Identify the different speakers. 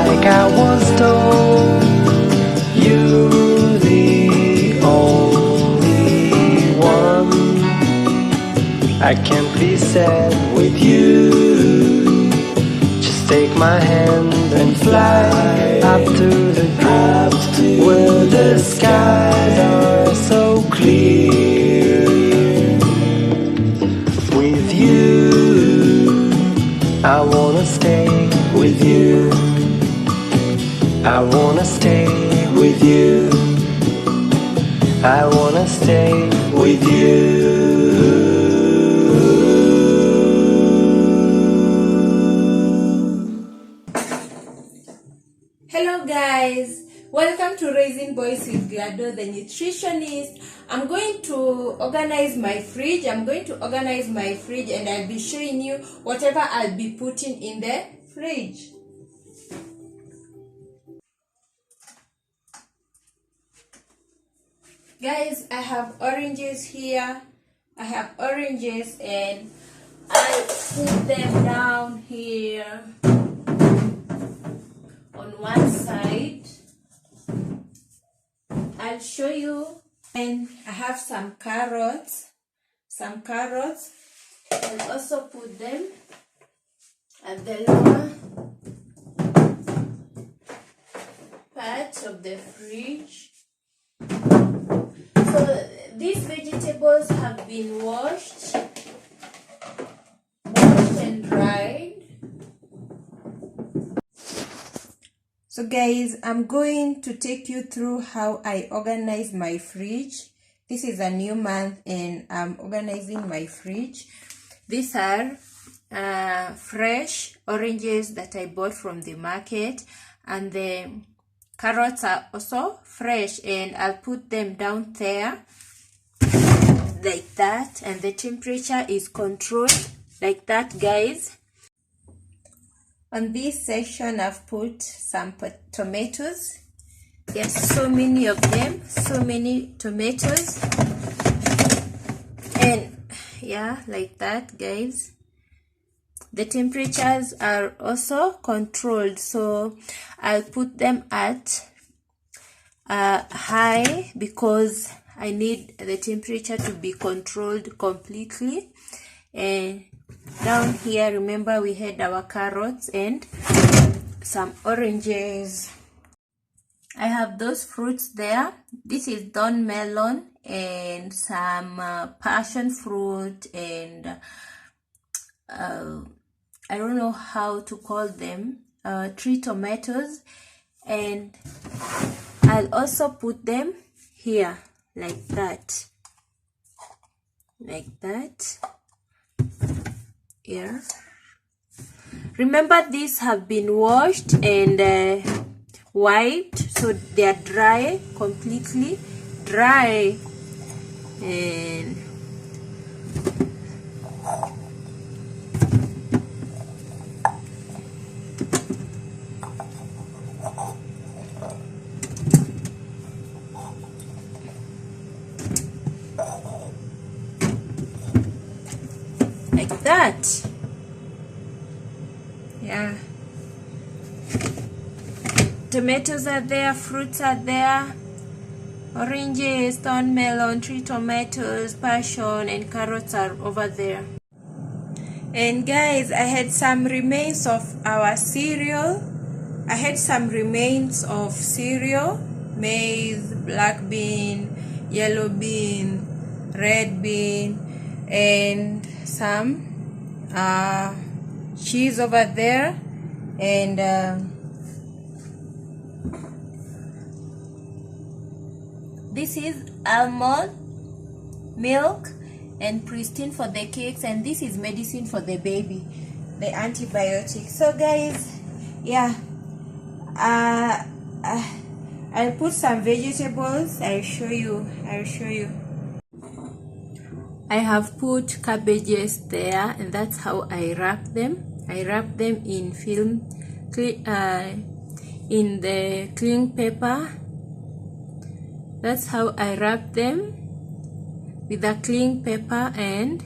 Speaker 1: like I was told. You're the only one. I can't be sad with you. Just take my hand and fly up to the clouds where the skies are so clear. With you, I wanna stay with you. I wanna stay with you. I wanna stay with you.
Speaker 2: Hello guys, welcome to Raising Boys with Glado the Nutritionist. I'm going to organize my fridge. and I'll be showing you whatever I'll be putting in the fridge. Guys, I have oranges here. I have oranges and I put them down here on one side. I'll show you. And I have some carrots. I'll also put them at the lower part of the fridge. So these vegetables have been washed and dried. So guys, I'm going to take you through how I organize my fridge. This is a new month and I'm organizing my fridge. These are fresh oranges that I bought from the market, and the carrots are also fresh, and I'll put them down there like that, and the temperature is controlled like that, guys. On this section I've put some tomatoes. Yes, so many of them, so many tomatoes, and yeah, like that, guys. The temperatures are also controlled, so I'll put them at high because I need the temperature to be controlled completely. And down here, remember, we had our carrots and some oranges. I have those fruits there. This is dawn melon and some passion fruit and I don't know how to call them, 3 tomatoes, and I'll also put them here like that, here. Remember, these have been washed and wiped, so they are dry, completely dry, and like that. Yeah, tomatoes are there, fruits are there, oranges, dawn melon, 3 tomatoes, passion, and carrots are over there. And guys, I had some remains of our cereal. Maize, black bean, yellow bean, red bean, and some cheese over there, and this is almond milk and pristine for the cakes, and this is medicine for the baby, the antibiotic. So guys, yeah, I'll put some vegetables. I'll show you. I have put cabbages there, and that's how I wrap them. I wrap them in film, in the cling paper. That's how I wrap them, with the cling paper, and